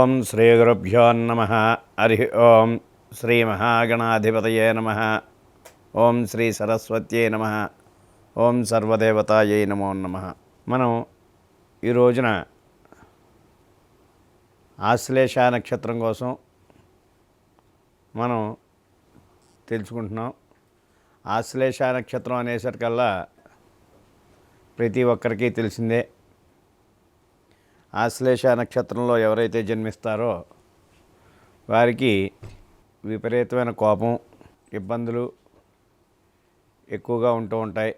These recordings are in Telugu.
ఓం శ్రీ గురుభ్యో నమః. హరి ఓం శ్రీ మహాగణాధిపతయే నమః. ఓం శ్రీ సరస్వత్యై నమః. ఓం సర్వదేవతాయై నమో నమః. మనం ఈ రోజున ఆశ్లేష నక్షత్రం కోసం మనం తెలుసుకుంటున్నాం. ఆశ్లేష నక్షత్రం అనేసరికల్లా ప్రతి ఒక్కరికి తెలిసిందే. ఆశ్లేష నక్షత్రంలో ఎవరైతే జన్మిస్తారో వారికి విపరీతమైన కోపం, ఇబ్బందులు ఎక్కువగా ఉంటూ ఉంటాయి.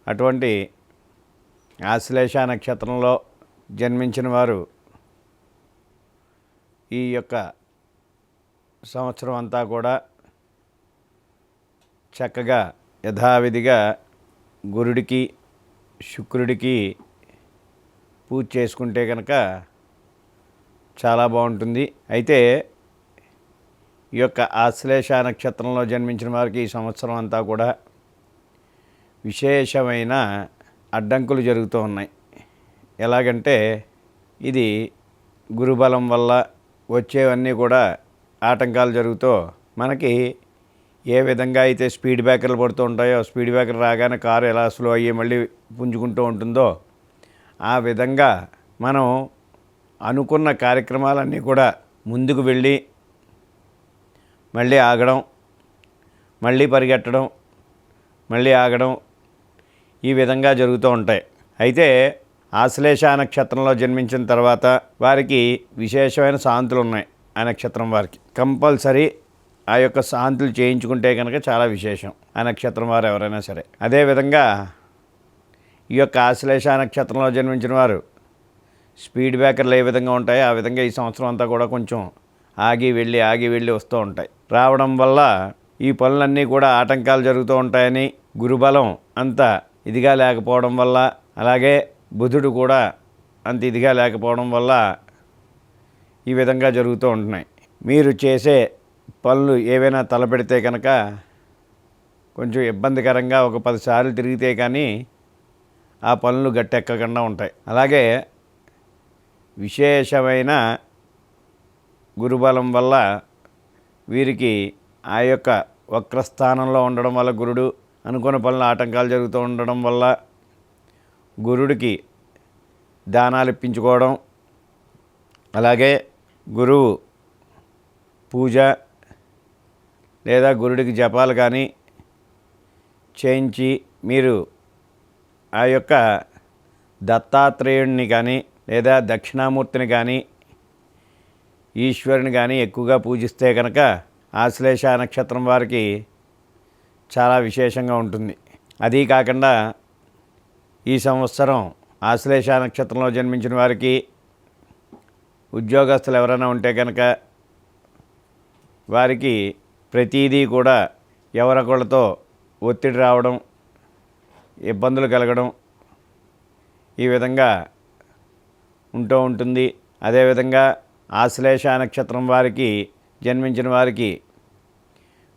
అటువంటి ఆశ్లేష నక్షత్రంలో జన్మించిన వారు ఈ యొక్క సంవత్సరం అంతా కూడా చక్కగా యథావిధిగా గురుడికి, శుక్రుడికి పూజ చేసుకుంటే కనుక చాలా బాగుంటుంది. అయితే ఈ యొక్క ఆశ్లేష నక్షత్రంలో జన్మించిన వారికి ఈ సంవత్సరం అంతా కూడా విశేషమైన అడ్డంకులు జరుగుతూ ఉన్నాయి. ఎలాగంటే ఇది గురుబలం వల్ల వచ్చేవన్నీ కూడా ఆటంకాలు జరుగుతూ మనకి ఏ విధంగా అయితే స్పీడ్ బ్రేకర్లు పడుతూ ఉంటాయో, స్పీడ్ బ్రేకర్ రాగానే కారు ఎలా స్లో అయ్యి మళ్ళీ పుంజుకుంటూ ఉంటుందో ఆ విధంగా మనం అనుకున్న కార్యక్రమాలన్నీ కూడా ముందుకు వెళ్ళి మళ్ళీ ఆగడం, మళ్ళీ పరిగెట్టడం, మళ్ళీ ఆగడం, ఈ విధంగా జరుగుతూ ఉంటాయి. అయితే ఆశ్లేష నక్షత్రంలో జన్మించిన తర్వాత వారికి విశేషమైన శాంతులు ఉన్నాయి. ఆ నక్షత్రం వారికి కంపల్సరీ ఆ యొక్క శాంతులు చేయించుకుంటే కనుక చాలా విశేషం. ఆ నక్షత్రం వారు ఎవరైనా సరే. అదేవిధంగా ఈ యొక్క ఆశ్లేష నక్షత్రంలో జన్మించిన వారు స్పీడ్ బ్రేకర్లు ఏ విధంగా ఉంటాయో ఆ విధంగా ఈ సంవత్సరం అంతా కూడా కొంచెం ఆగి వెళ్ళి వస్తూ ఉంటాయి. రావడం వల్ల ఈ పనులన్నీ కూడా ఆటంకాలు జరుగుతూ ఉంటాయని, గురుబలం అంత ఇదిగా లేకపోవడం వల్ల, అలాగే బుధుడు కూడా అంత ఇదిగా లేకపోవడం వల్ల ఈ విధంగా జరుగుతూ ఉంటున్నాయి. మీరు చేసే పనులు ఏవైనా తలపెడితే కనుక కొంచెం ఇబ్బందికరంగా ఒక 10 సార్లు తిరిగితే కానీ ఆ పనులు గట్టెక్కకుండా ఉంటాయి. అలాగే విశేషమైన గురుబలం వల్ల వీరికి ఆ యొక్క వక్రస్థానంలో ఉండడం వల్ల, గురుడు అనుకున్న పనులు ఆటంకాలు జరుగుతూ ఉండడం వల్ల గురుడికి దానాలు ఇప్పించుకోవడం, అలాగే గురువు పూజ లేదా గురుడికి జపాలు కానీ చేయించి మీరు ఆ యొక్క దత్తాత్రేయుడిని కానీ లేదా దక్షిణామూర్తిని కానీ ఈశ్వరుని కానీ ఎక్కువగా పూజిస్తే కనుక ఆశ్లేష నక్షత్రం వారికి చాలా విశేషంగా ఉంటుంది. అదీ కాకుండా ఈ సంవత్సరం ఆశ్లేష నక్షత్రంలో జన్మించిన వారికి ఉద్యోగస్తులు ఎవరైనా ఉంటే కనుక వారికి ప్రతిదీ కూడా ఎవరొకళ్ళతో ఒత్తిడి రావడం, ఇబ్బందులు కలగడం, ఈ విధంగా ఉంటూ ఉంటుంది. అదేవిధంగా ఆశ్లేష నక్షత్రం వారికి జన్మించిన వారికి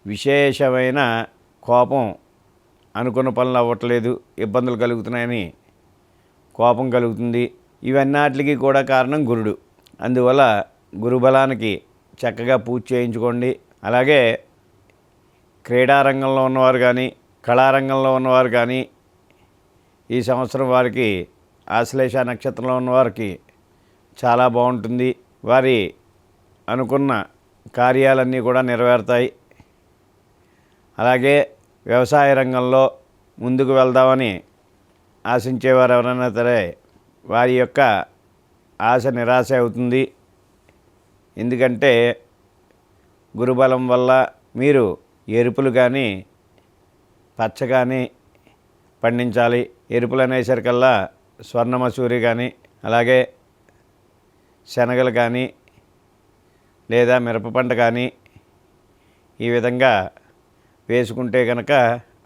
విశేషమైన కోపం, అనుకున్న పనులు అవ్వట్లేదు, ఇబ్బందులు కలుగుతున్నాయని కోపం కలుగుతుంది. ఇవన్నిటికి కూడా కారణం గురుడు. అందువల్ల గురుబలానికి చక్కగా పూజ చేయించుకోండి. అలాగే క్రీడారంగంలో ఉన్నవారు కానీ, కళారంగంలో ఉన్నవారు కానీ ఈ సంవత్సరం వారికి ఆశ్లేష నక్షత్రంలో ఉన్నవారికి చాలా బాగుంటుంది. వారి అనుకున్న కార్యాలన్నీ కూడా నెరవేరుతాయి. అలాగే వ్యవసాయ రంగంలో ముందుకు వెళ్దామని ఆశించేవారు ఎవరైనా సరే వారి యొక్క ఆశ నిరాశ అవుతుంది. ఎందుకంటే గురుబలం వల్ల మీరు ఎరుపులు కానీ పచ్చ కానీ పండించాలి. ఎరుపులు అనేసరికల్లా స్వర్ణమసూరి కానీ, అలాగే శనగలు కానీ లేదా మిరప పంట కానీ ఈ విధంగా వేసుకుంటే కనుక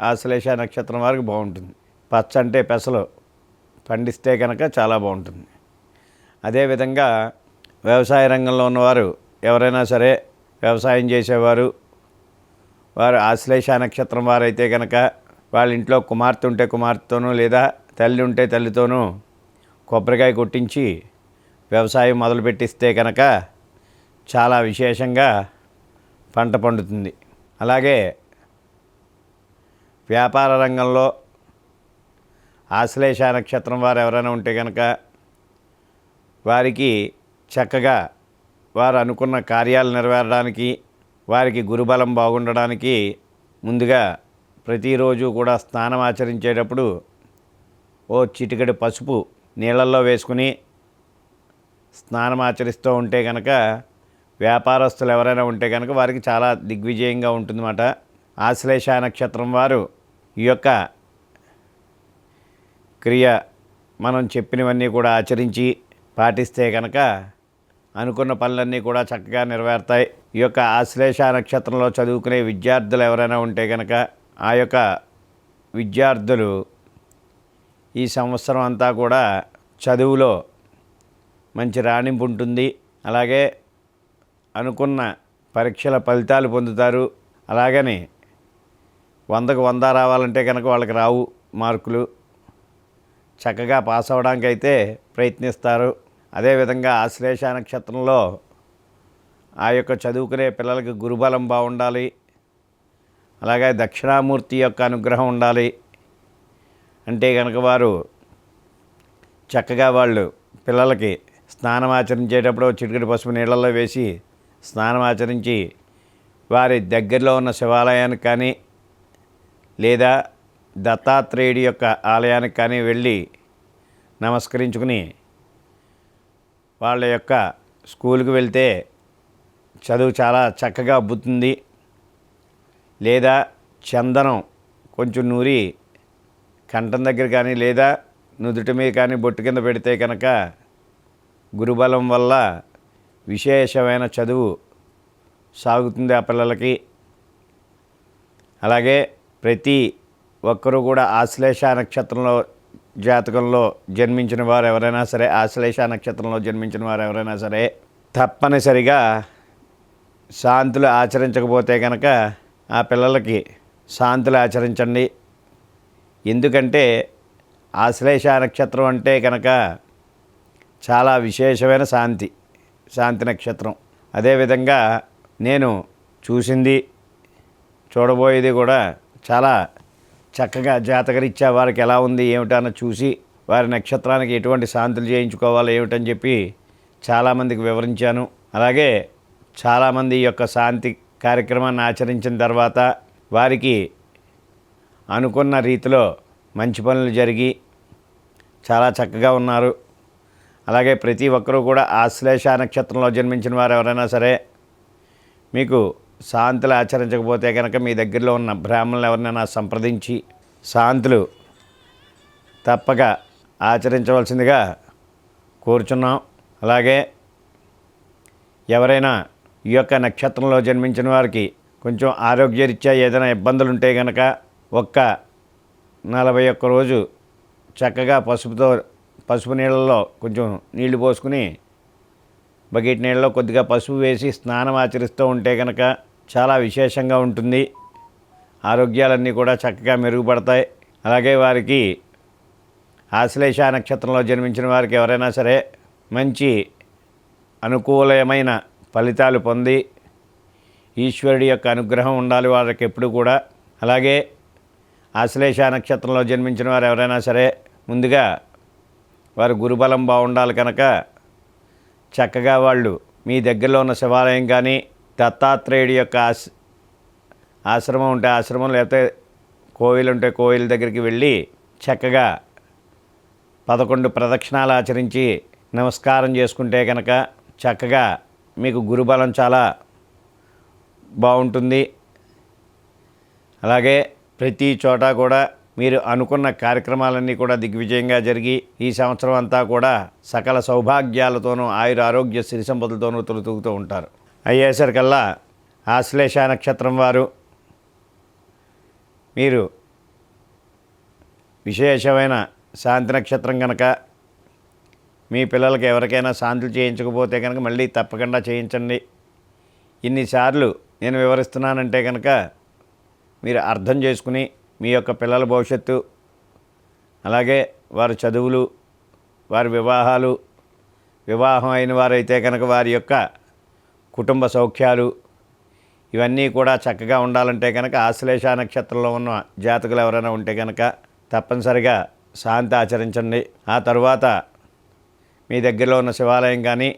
ఆశ్లేష నక్షత్రం వారికి బాగుంటుంది. పచ్చ అంటే పెసలు పండిస్తే కనుక చాలా బాగుంటుంది. అదేవిధంగా వ్యవసాయ రంగంలో ఉన్నవారు ఎవరైనా సరే, వ్యవసాయం చేసేవారు, వారు ఆశ్లేష నక్షత్రం వారైతే కనుక వాళ్ళ ఇంట్లో కుమార్తె ఉంటే కుమార్తెతోనూ లేదా తల్లి ఉంటే తల్లితోనూ కొబ్బరికాయ కొట్టించి వ్యవసాయం మొదలుపెట్టిస్తే కనుక చాలా విశేషంగా పంట పండుతుంది. అలాగే వ్యాపార రంగంలో ఆశ్లేష నక్షత్రం వారు ఎవరైనా ఉంటే కనుక వారికి చక్కగా వారు అనుకున్న కార్యాలు నెరవేరడానికి, వారికి గురుబలం బాగుండడానికి ముందుగా ప్రతిరోజు కూడా స్నానం ఆచరించేటప్పుడు ఓ చిటికెడు పసుపు నీళ్ళల్లో వేసుకుని స్నానం ఆచరిస్తూ ఉంటే కనుక వ్యాపారస్తులు ఎవరైనా ఉంటే కనుక వారికి చాలా దిగ్విజయంగా ఉంటుందన్నమాట. ఆశ్లేష నక్షత్రం వారు ఈ యొక్క క్రియ మనం చెప్పినవన్నీ కూడా ఆచరించి పాటిస్తే కనుక అనుకున్న పనులన్నీ కూడా చక్కగా నెరవేరుతాయి. ఈ యొక్క ఆశ్లేష నక్షత్రంలో చదువుకునే విద్యార్థులు ఎవరైనా ఉంటే కనుక ఆ యొక్క విద్యార్థులు ఈ సంవత్సరం అంతా కూడా చదువులో మంచి రాణింపు ఉంటుంది. అలాగే అనుకున్న పరీక్షల ఫలితాలు పొందుతారు. అలాగని 100కు 100 రావాలంటే కనుక వాళ్ళకి రావు మార్కులు. చక్కగా పాస్ అవ్వడానికి అయితే ప్రయత్నిస్తారు. అదేవిధంగా ఆశ్లేష నక్షత్రంలో ఆ యొక్క చదువుకునే పిల్లలకి గురుబలం బాగుండాలి. అలాగే దక్షిణామూర్తి యొక్క అనుగ్రహం ఉండాలి. అంటే కనుక వారు చక్కగా వాళ్ళు పిల్లలకి స్నానం ఆచరించేటప్పుడు చిటికెడు పసుపు నీళ్ళల్లో వేసి స్నానం ఆచరించి వారి దగ్గరలో ఉన్న శివాలయానికి కానీ లేదా దత్తాత్రేయుడి యొక్క ఆలయానికి కానీ వెళ్ళి నమస్కరించుకుని వాళ్ళ యొక్క స్కూల్కి వెళ్తే చదువు చాలా చక్కగా అబ్బుతుంది. లేదా చందనం కొంచెం నూరి కంఠం దగ్గర కానీ లేదా నుదుటి మీద కానీ బొట్టు కింద పెడితే కనుక గురుబలం వల్ల విశేషమైన చదువు సాగుతుంది ఆ పిల్లలకి. అలాగే ప్రతి ఒక్కరూ కూడా ఆశ్లేష నక్షత్రంలో జాతకంలో జన్మించిన వారు ఎవరైనా సరే, ఆశ్లేష నక్షత్రంలో జన్మించిన వారు ఎవరైనా సరే తప్పనిసరిగా శాంతులు ఆచరించకపోతే కనుక ఆ పిల్లలకి శాంతులు ఆచరించండి. ఎందుకంటే ఆశ్లేష నక్షత్రం అంటే కనుక చాలా విశేషమైన శాంతి నక్షత్రం. అదేవిధంగా నేను చూసింది చూడబోయేది కూడా చాలా చక్కగా జాతకరీత్యా వారికి ఎలా ఉంది ఏమిటన్న చూసి వారి నక్షత్రానికి ఎటువంటి శాంతులు చేయించుకోవాలి ఏమిటని చెప్పి చాలామందికి వివరించాను. అలాగే చాలామంది ఈ యొక్క శాంతి కార్యక్రమాన్ని ఆచరించిన తర్వాత వారికి అనుకున్న రీతిలో మంచి పనులు జరిగి చాలా చక్కగా ఉన్నారు. అలాగే ప్రతి ఒక్కరూ కూడా ఆశ్లేష నక్షత్రంలో జన్మించిన వారు ఎవరైనా సరే మీకు శాంతులు ఆచరించకపోతే కనుక మీ దగ్గరలో ఉన్న బ్రాహ్మణులు ఎవరినైనా సంప్రదించి శాంతులు తప్పక ఆచరించవలసిందిగా కోరుచున్నాం. అలాగే ఎవరైనా ఈ యొక్క నక్షత్రంలో జన్మించిన వారికి కొంచెం ఆరోగ్యరీత్యా ఏదైనా ఇబ్బందులు ఉంటే కనుక ఒక్క 41 రోజు చక్కగా పసుపు నీళ్ళల్లో కొంచెం నీళ్లు పోసుకుని బకెట్ నీళ్ళలో కొద్దిగా పసుపు వేసి స్నానం ఆచరిస్తూ ఉంటే కనుక చాలా విశేషంగా ఉంటుంది. ఆరోగ్యాలన్నీ కూడా చక్కగా మెరుగుపడతాయి. అలాగే వారికి ఆశ్లేష నక్షత్రంలో జన్మించిన వారికి ఎవరైనా సరే మంచి అనుకూలమైన ఫలితాలు పొంది ఈశ్వరుడి యొక్క అనుగ్రహం ఉండాలి వారికి ఎప్పుడు కూడా. అలాగే ఆశ్లేష నక్షత్రంలో జన్మించిన వారు ఎవరైనా సరే ముందుగా వారు గురుబలం బాగుండాలి కనుక చక్కగా వాళ్ళు మీ దగ్గరలో ఉన్న శివాలయం కానీ దత్తాత్రేయుడి యొక్క ఆశ్రమం ఉంటే ఆశ్రమం, లేకపోతే కోవిలు ఉంటే కోవిల దగ్గరికి వెళ్ళి చక్కగా 11 ప్రదక్షిణాలు ఆచరించి నమస్కారం చేసుకుంటే కనుక చక్కగా మీకు గురుబలం చాలా బాగుంటుంది. అలాగే ప్రతి చోట కూడా మీరు అనుకున్న కార్యక్రమాలన్నీ కూడా దిగ్విజయంగా జరిగి ఈ సంవత్సరం అంతా కూడా సకల సౌభాగ్యాలతోనూ ఆయుర ఆరోగ్య సిరి సంపదలతోనూ తొలుతూగుతూ ఉంటారు. అయ్యేసరికల్లా ఆశ్లేష నక్షత్రం వారు మీరు విశేషమైన శాంతి నక్షత్రం కనుక మీ పిల్లలకి ఎవరికైనా శాంతులు చేయించకపోతే కనుక మళ్ళీ తప్పకుండా చేయించండి. ఇన్నిసార్లు నేను వివరిస్తున్నానంటే కనుక మీరు అర్థం చేసుకుని మీ యొక్క పిల్లల భవిష్యత్తు, అలాగే వారి చదువులు, వారి వివాహాలు వివాహం అయిన వారైతే కనుక వారి యొక్క కుటుంబ సౌఖ్యాలు ఇవన్నీ కూడా చక్కగా ఉండాలంటే కనుక ఆశ్లేష నక్షత్రంలో ఉన్న జాతకులు ఎవరైనా ఉంటే కనుక తప్పనిసరిగా శాంతి ఆచరించండి. ఆ తరువాత మీ దగ్గరలో ఉన్న శివాలయం కానీ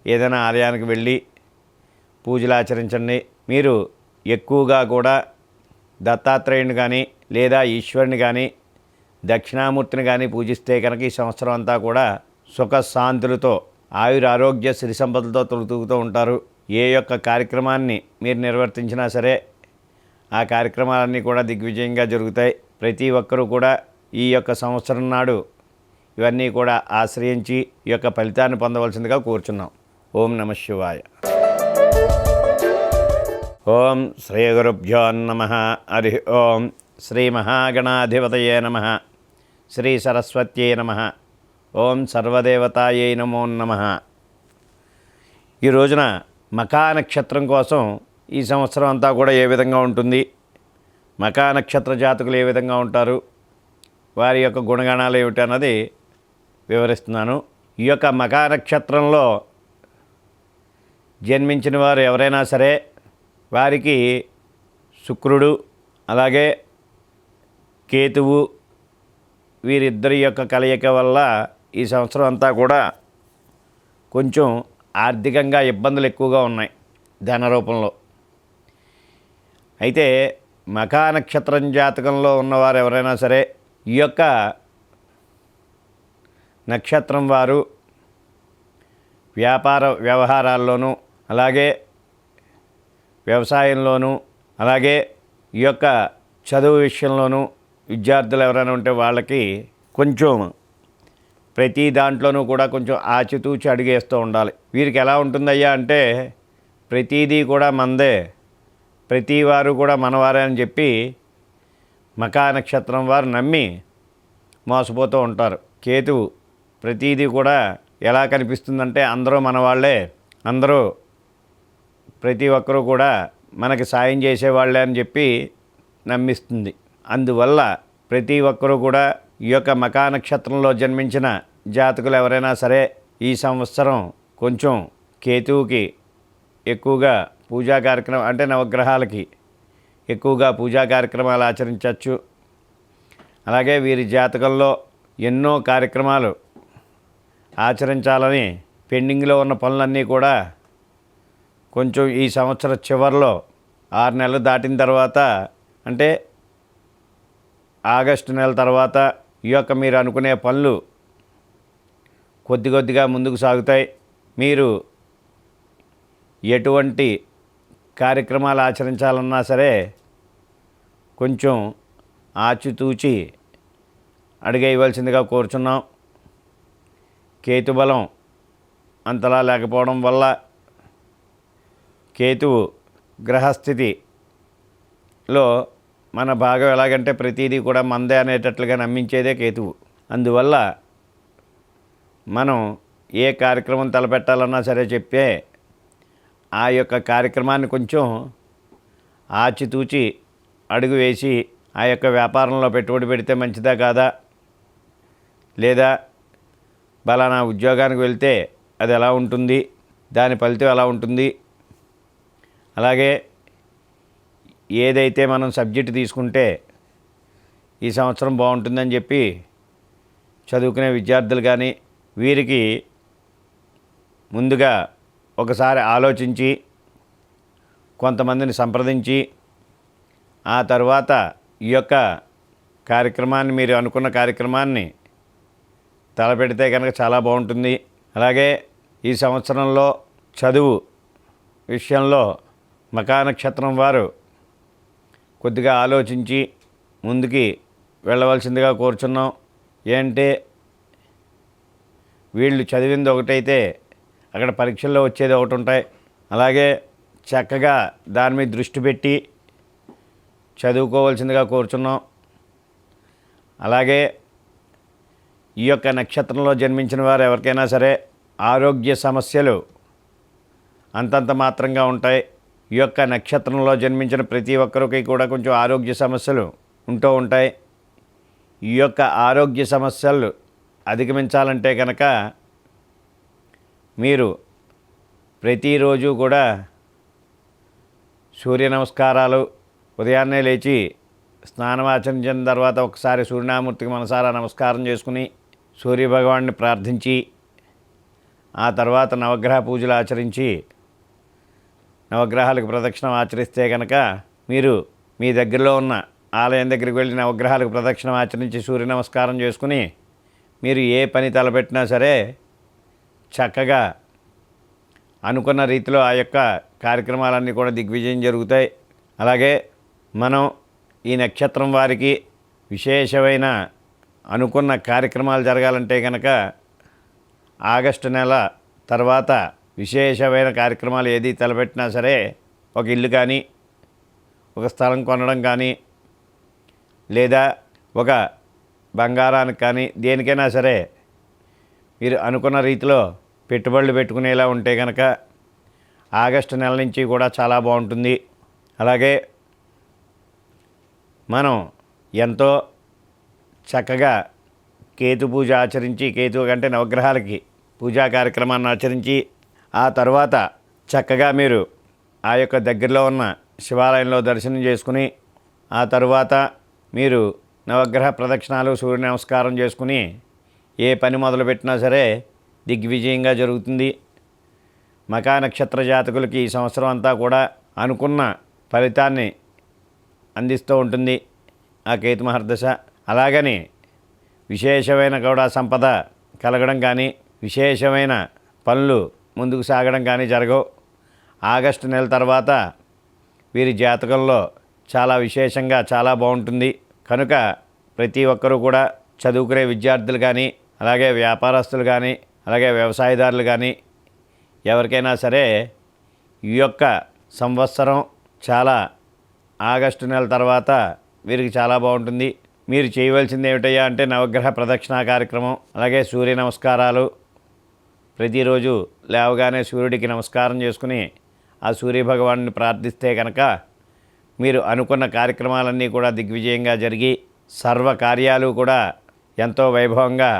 ఏదైనా ఆలయానికి వెళ్ళి పూజలు ఆచరించండి. మీరు ఎక్కువగా కూడా దత్తాత్రేయుని కానీ లేదా ఈశ్వరుని కానీ దక్షిణామూర్తిని కానీ పూజిస్తే కనుక ఈ సంవత్సరం అంతా కూడా సుఖశాంతులతో ఆయురారోగ్య సిరి సంపదలతో తొలుతూగుతూ ఉంటారు. ఏ యొక్క కార్యక్రమాన్ని మీరు నిర్వర్తించినా సరే ఆ కార్యక్రమాలన్నీ కూడా దిగ్విజయంగా జరుగుతాయి. ప్రతి ఒక్కరూ కూడా ఈ యొక్క సంవత్సరం నాడు ఇవన్నీ కూడా ఆశ్రయించి ఈ యొక్క ఫలితాన్ని పొందవలసిందిగా కోరుచున్నాం. ఓం నమః శివాయ. ఓం శ్రీ గురుభ్యో నమః. హరి ఓం. శ్రీ మహాగణాధిపతయే నమః. శ్రీ సరస్వత్యై నమః. ఓం సర్వదేవతాయై నమో నమః. ఈ రోజున మఖా నక్షత్రం కోసం ఈ సంవత్సరం అంతా కూడా ఏ విధంగా ఉంటుంది, మఖా నక్షత్ర జాతకులు ఏ విధంగా ఉంటారు, వారి యొక్క గుణగణాలు ఏమిటి అన్నది వివరిస్తున్నాను. ఈ యొక్క మఖా నక్షత్రంలో జన్మించిన వారు ఎవరైనా సరే వారికి శుక్రుడు అలాగే కేతువు వీరిద్దరి యొక్క కలయిక వల్ల ఈ సంవత్సరం అంతా కూడా కొంచెం ఆర్థికంగా ఇబ్బందులు ఎక్కువగా ఉన్నాయి ధన రూపంలో. అయితే మఖా నక్షత్రం జాతకంలో ఉన్నవారు ఎవరైనా సరే ఈ యొక్క నక్షత్రం వారు వ్యాపార వ్యవహారాల్లోనూ అలాగే వ్యవసాయంలోనూ అలాగే ఈ యొక్క చదువు విషయంలోనూ విద్యార్థులు ఎవరైనా ఉంటే వాళ్ళకి కొంచెం ప్రతి దాంట్లోనూ కూడా కొంచెం ఆచితూచి అడిగేస్తూ ఉండాలి. వీరికి ఎలా ఉంటుందయ్యా అంటే ప్రతీదీ కూడా మందే, ప్రతి వారు కూడా మనవారే అని చెప్పి మఖా నక్షత్రం వారు నమ్మి మోసపోతూ ఉంటారు. కేతువు ప్రతీదీ కూడా ఎలా కనిపిస్తుందంటే అందరూ మనవాళ్లే, అందరూ ప్రతి ఒక్కరూ కూడా మనకి సాయం చేసేవాళ్ళే అని చెప్పి నమ్మిస్తుంది. అందువల్ల ప్రతి ఒక్కరూ కూడా ఈ యొక్క మఖా నక్షత్రంలో జన్మించిన జాతకులు ఎవరైనా సరే ఈ సంవత్సరం కొంచెం కేతువుకి ఎక్కువగా పూజా కార్యక్రమం అంటే నవగ్రహాలకి ఎక్కువగా పూజా కార్యక్రమాలు ఆచరించవచ్చు. అలాగే వీరి జాతకంలో ఎన్నో కార్యక్రమాలు ఆచరించాలని పెండింగ్లో ఉన్న పనులన్నీ కూడా కొంచెం ఈ సంవత్సరం చివరిలో 6 నెలలు దాటిన తర్వాత అంటే ఆగస్టు నెల తర్వాత ఈ యొక్క మీరు అనుకునే పనులు కొద్ది కొద్దిగా ముందుకు సాగుతాయి. మీరు ఎటువంటి కార్యక్రమాలు ఆచరించాలన్నా సరే కొంచెం ఆచితూచి అడిగేయవలసిందిగా కోరుచున్నాం. కేతుబలం అంతలా లేకపోవడం వల్ల కేతువు గ్రహస్థితిలో మన భాగం ఎలాగంటే ప్రతిదీ కూడా మందే అనేటట్లుగా నమ్మించేదే కేతువు. అందువల్ల మనం ఏ కార్యక్రమం తలపెట్టాలన్నా సరే చెప్పే ఆ యొక్క కార్యక్రమాన్ని కొంచెం ఆచితూచి అడుగు వేసి ఆ యొక్క వ్యాపారంలో పెట్టుబడి పెడితే మంచిదా కాదా, లేదా బలానా ఉద్యోగానికి వెళ్తే అది ఎలా ఉంటుంది, దాని ఫలితం ఎలా ఉంటుంది, అలాగే ఏదైతే మనం సబ్జెక్టు తీసుకుంటే ఈ సంవత్సరం బాగుంటుందని చెప్పి చదువుకునే విద్యార్థులు కానీ వీరికి ముందుగా ఒకసారి ఆలోచించి కొంతమందిని సంప్రదించి ఆ తర్వాత ఈ యొక్క కార్యక్రమాన్ని మీరు అనుకున్న కార్యక్రమాన్ని తలపెడితే కనుక చాలా బాగుంటుంది. అలాగే ఈ సంవత్సరంలో చదువు విషయంలో మఖా నక్షత్రం వారు కొద్దిగా ఆలోచించి ముందుకి వెళ్ళవలసిందిగా కోరుచున్నాం. ఏంటంటే వీళ్ళు చదివింది ఒకటైతే అక్కడ పరీక్షల్లో వచ్చేది ఒకటి ఉంటాయి. అలాగే చక్కగా దాని మీద దృష్టి పెట్టి చదువుకోవాల్సిందిగా కోరుచున్నాం. అలాగే ఈ యొక్క నక్షత్రంలో జన్మించిన వారు ఎవరికైనా సరే ఆరోగ్య సమస్యలు అంతంత మాత్రంగా ఉంటాయి. ఈ యొక్క నక్షత్రంలో జన్మించిన ప్రతి ఒక్కరికి కూడా కొంచెం ఆరోగ్య సమస్యలు ఉంటూ ఉంటాయి. ఈ యొక్క ఆరోగ్య సమస్యలు అధిగమించాలంటే కనుక మీరు ప్రతిరోజు కూడా సూర్య నమస్కారాలు ఉదయాన్నే లేచి స్నానం ఆచరించిన తర్వాత ఒకసారి సూర్యనామూర్తికి మనసారా నమస్కారం చేసుకుని సూర్యభగవాన్ని ప్రార్థించి ఆ తర్వాత నవగ్రహ పూజలు ఆచరించి నవగ్రహాలకు ప్రదక్షిణం ఆచరిస్తే కనుక మీరు మీ దగ్గరలో ఉన్న ఆలయం దగ్గరికి వెళ్ళి నవగ్రహాలకు ప్రదక్షిణం ఆచరించి సూర్య నమస్కారం చేసుకుని మీరు ఏ పని తలపెట్టినా సరే చక్కగా అనుకున్న రీతిలో ఆ యొక్క కార్యక్రమాలన్నీ కూడా దిగ్విజయం జరుగుతాయి. అలాగే మనం ఈ నక్షత్రం వారికి విశేషమైన అనుకున్న కార్యక్రమాలు జరగాలంటే కనుక ఆగస్టు నెల తర్వాత విశేషమైన కార్యక్రమాలు ఏది తలపెట్టినా సరే ఒక ఇల్లు కానీ ఒక స్థలం కొనడం కానీ లేదా ఒక బంగారానికి కానీ దేనికైనా సరే మీరు అనుకున్న రీతిలో పెట్టుబడులు పెట్టుకునేలా ఉంటే కనుక ఆగస్టు నెల నుంచి కూడా చాలా బాగుంటుంది. అలాగే మనం ఎంతో చక్కగా కేతు పూజ ఆచరించి కేతు కంటే నవగ్రహాలకి పూజా కార్యక్రమాన్ని ఆచరించి ఆ తర్వాత చక్కగా మీరు ఆ యొక్క దగ్గరలో ఉన్న శివాలయంలో దర్శనం చేసుకుని ఆ తరువాత మీరు నవగ్రహ ప్రదక్షిణాలు సూర్య నమస్కారం చేసుకుని ఏ పని మొదలుపెట్టినా సరే దిగ్విజయంగా జరుగుతుంది. మకా నక్షత్ర జాతకులకి ఈ సంవత్సరం అంతా కూడా అనుకున్న ఫలితాన్ని అందిస్తూ ఉంటుంది ఆ కేతు మహర్దశ. అలాగని విశేషమైన కూడా సంపద కలగడం కానీ విశేషమైన పనులు ముందుకు సాగడం కానీ జరగవు. ఆగస్టు నెల తర్వాత వీరి జాతకంలో చాలా విశేషంగా చాలా బాగుంటుంది. కనుక ప్రతి ఒక్కరూ కూడా చదువుకునే విద్యార్థులు కానీ అలాగే వ్యాపారస్తులు కానీ అలాగే వ్యవసాయదారులు కానీ ఎవరికైనా సరే ఈ యొక్క సంవత్సరం చాలా ఆగస్టు నెల తర్వాత వీరికి చాలా బాగుంటుంది. మీరు చేయవలసింది ఏమిటయ్యా అంటే నవగ్రహ ప్రదక్షిణ కార్యక్రమం అలాగే సూర్య నమస్కారాలు ప్రతిరోజు లేవగానే సూర్యుడికి నమస్కారం చేసుకుని ఆ సూర్యభగవాన్ని ప్రార్థిస్తే కనుక మీరు అనుకున్న కార్యక్రమాలన్నీ కూడా దిగ్విజయంగా జరిగి సర్వ కార్యాలు కూడా ఎంతో వైభవంగా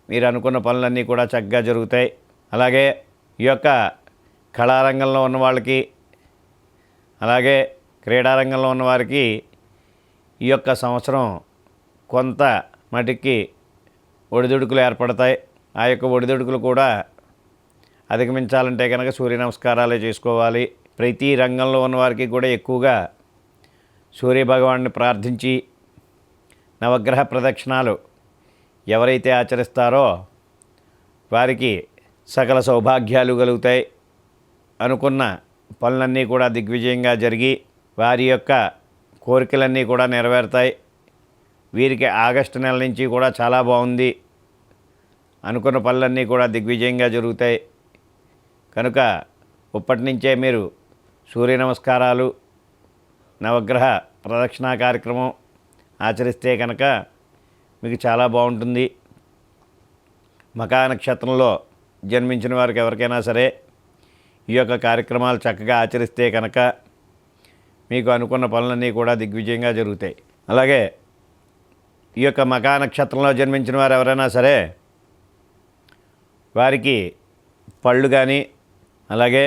మీరు అనుకున్న పనులన్నీ కూడా చక్కగా జరుగుతాయి. అలాగే ఈ యొక్క కళారంగంలో ఉన్న వాళ్ళకి అలాగే క్రీడారంగంలో ఉన్నవారికి ఈ యొక్క సంవత్సరం కొంత మటుకి ఒడిదుడుకులు ఏర్పడతాయి. ఆ యొక్క ఒడిదుడుకులు కూడా అధిగమించాలంటే కనుక సూర్య నమస్కారాలే చేసుకోవాలి. ప్రతి రంగంలో ఉన్నవారికి కూడా ఎక్కువగా సూర్యభగవాన్ని ప్రార్థించి నవగ్రహ ప్రదక్షిణాలు ఎవరైతే ఆచరిస్తారో వారికి సకల సౌభాగ్యాలు కలుగుతాయి. అనుకున్న పనులన్నీ కూడా దిగ్విజయంగా జరిగి వారి యొక్క కోరికలన్నీ కూడా నెరవేరుతాయి. వీరికి ఆగస్టు నెల నుంచి కూడా చాలా బాగుంది. అనుకున్న పనులన్నీ కూడా దిగ్విజయంగా జరుగుతాయి. కనుక ఇప్పటి నుంచే మీరు సూర్య నమస్కారాలు నవగ్రహ ప్రదక్షిణా కార్యక్రమం ఆచరిస్తే కనుక మీకు చాలా బాగుంటుంది. మకా నక్షత్రంలో జన్మించిన వారికి ఎవరికైనా సరే ఈ యొక్క కార్యక్రమాలు చక్కగా ఆచరిస్తే కనుక మీకు అనుకున్న పనులన్నీ కూడా దిగ్విజయంగా జరుగుతాయి. అలాగే ఈ యొక్క మకా నక్షత్రంలో జన్మించిన వారు ఎవరైనా సరే వారికి పళ్ళు కానీ అలాగే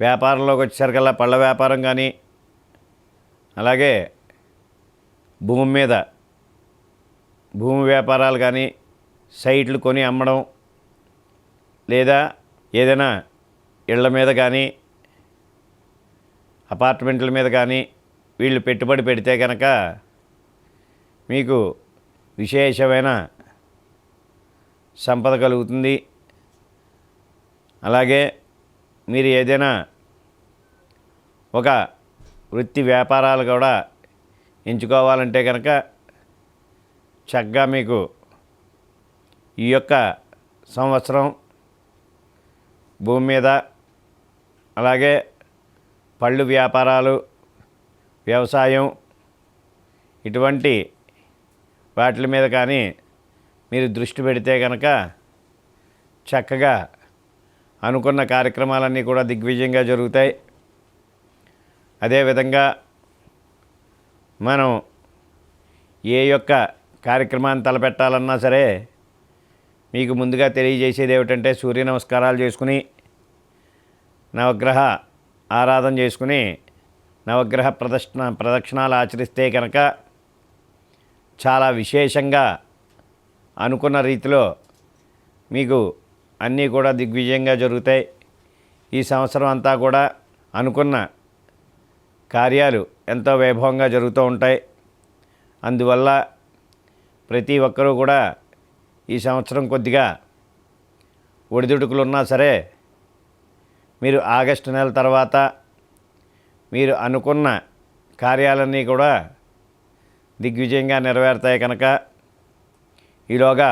వ్యాపారంలోకి వచ్చేసరికల్లా పళ్ళ వ్యాపారం కానీ అలాగే భూమి వ్యాపారాలు కానీ సైట్లు కొని అమ్మడం లేదా ఏదైనా ఇళ్ల మీద కానీ అపార్ట్మెంట్ల మీద కానీ వీళ్ళు పెట్టుబడి పెడితే కనుక మీకు విశేషమైన సంపద కలుగుతుంది. అలాగే మీరు ఏదైనా ఒక వృత్తి వ్యాపారాలు కూడా ఎంచుకోవాలంటే కనుక చక్కగా మీకు ఈ యొక్క సంవత్సరం భూమి మీద అలాగే పళ్ళు వ్యాపారాలు వ్యవసాయం ఇటువంటి వాటి మీద కానీ మీరు దృష్టి పెడితే కనుక చక్కగా అనుకున్న కార్యక్రమాలన్నీ కూడా దిగ్విజయంగా జరుగుతాయి. అదేవిధంగా మనం ఏ యొక్క కార్యక్రమాన్ని తలపెట్టాలన్నా సరే మీకు ముందుగా తెలియజేసేది ఏమిటంటే సూర్య నమస్కారాలు చేసుకుని నవగ్రహ ఆరాధన చేసుకుని నవగ్రహ ప్రదక్షిణాలు ఆచరిస్తే కనుక చాలా విశేషంగా అనుకున్న రీతిలో మీకు అన్నీ కూడా దిగ్విజయంగా జరుగుతాయి. ఈ సంవత్సరం అంతా కూడా అనుకున్న కార్యాలు ఎంతో వైభవంగా జరుగుతూ ఉంటాయి. అందువల్ల ప్రతి ఒక్కరూ కూడా ఈ సంవత్సరం కొద్దిగా ఒడిదుడుకులు ఉన్నా సరే మీరు ఆగస్టు నెల తర్వాత మీరు అనుకున్న కార్యాలన్నీ కూడా దిగ్విజయంగా నెరవేరుతాయి. కనుక ఈలోగా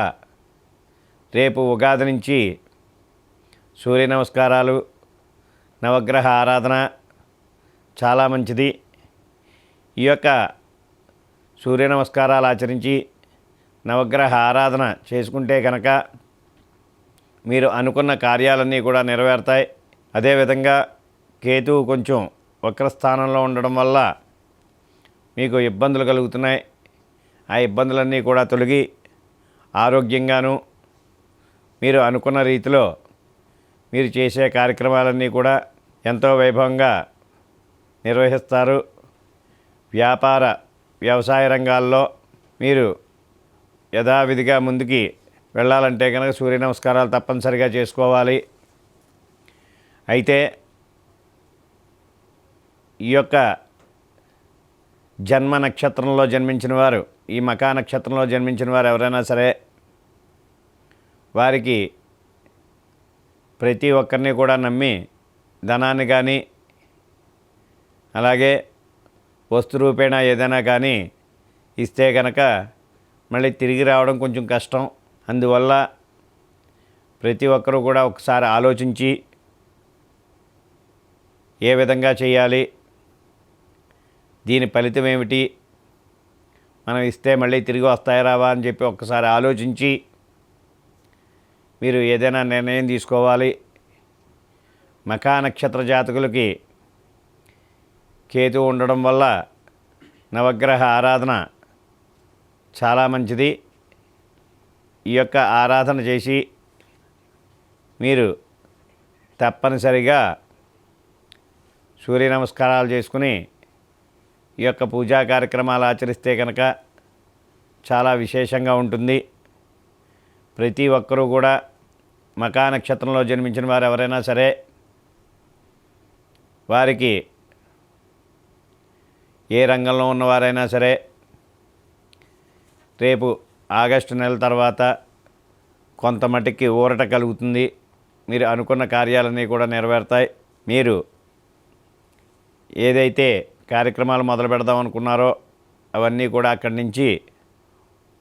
రేపు ఉగాది నుంచి సూర్య నమస్కారాలు నవగ్రహ ఆరాధన చాలా మంచిది. ఈ యొక్క సూర్య నమస్కారాలు ఆచరించి నవగ్రహ ఆరాధన చేసుకుంటే కనుక మీరు అనుకున్న కార్యాలన్నీ కూడా నెరవేరుతాయి. అదేవిధంగా కేతువు కొంచెం వక్రస్థానంలో ఉండడం వల్ల మీకు ఇబ్బందులు కలుగుతున్నాయి. ఆ ఇబ్బందులన్నీ కూడా తొలగి ఆరోగ్యంగాను మీరు అనుకున్న రీతిలో మీరు చేసే కార్యక్రమాలన్నీ కూడా ఎంతో వైభవంగా నిర్వహిస్తారు. వ్యవసాయ రంగాల్లో మీరు యథావిధిగా ముందుకి వెళ్ళాలంటే కనుక సూర్య నమస్కారాలు తప్పనిసరిగా చేసుకోవాలి. అయితే ఈ యొక్క జన్మ నక్షత్రంలో జన్మించిన వారు, ఈ మకా నక్షత్రంలో జన్మించిన వారు ఎవరైనా సరే వారికి ప్రతి ఒక్కరిని కూడా నమ్మి ధనాన్ని కానీ అలాగే వస్తు రూపేణా ఏదైనా కానీ ఇస్తే కనుక మళ్ళీ తిరిగి రావడం కొంచెం కష్టం. అందువల్ల ప్రతి ఒక్కరూ కూడా ఒకసారి ఆలోచించి ఏ విధంగా చేయాలి, దీని ఫలితం ఏమిటి, మనం ఇస్తే మళ్ళీ తిరిగి వస్తాయి రావా అని చెప్పి ఒక్కసారి ఆలోచించి మీరు ఏదైనా నిర్ణయం తీసుకోవాలి. మఖా నక్షత్ర జాతకులకి కేతు ఉండడం వల్ల నవగ్రహ ఆరాధన చాలా మంచిది. ఈ యొక్క ఆరాధన చేసి మీరు తప్పనిసరిగా సూర్య నమస్కారాలు చేసుకుని ఈ యొక్క పూజా కార్యక్రమాలు ఆచరిస్తే కనుక చాలా విశేషంగా ఉంటుంది. ప్రతి ఒక్కరూ కూడా మకా నక్షత్రంలో జన్మించిన వారు ఎవరైనా సరే వారికి ఏ రంగంలో ఉన్నవారైనా సరే రేపు ఆగస్టు నెల తర్వాత కొంత మటుకి ఊరట కలుగుతుంది. మీరు అనుకున్న కార్యాలన్నీ కూడా నెరవేరుతాయి. మీరు ఏదైతే కార్యక్రమాలు మొదలు పెడదాం అనుకున్నారో అవన్నీ కూడా అక్కడి నుంచి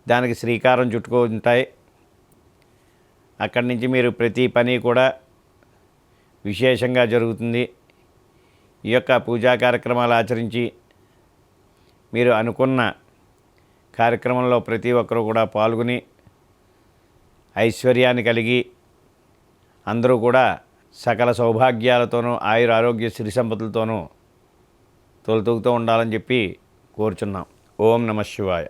దానికి శ్రీకారం చుట్టుకుంటాయి. అక్కడి నుంచి మీరు ప్రతి పని కూడా విశేషంగా జరుగుతుంది. ఈ యొక్క పూజా కార్యక్రమాలు ఆచరించి మీరు అనుకున్న కార్యక్రమంలో ప్రతి ఒక్కరూ కూడా పాల్గొని ఐశ్వర్యాన్ని కలిగి అందరూ కూడా సకల సౌభాగ్యాలతోనూ ఆయుర ఆరోగ్య సిరి సంపదలతోనూ తొలతూగుతూ ఉండాలని చెప్పి కోరుచున్నాం. ఓం నమః శివాయ.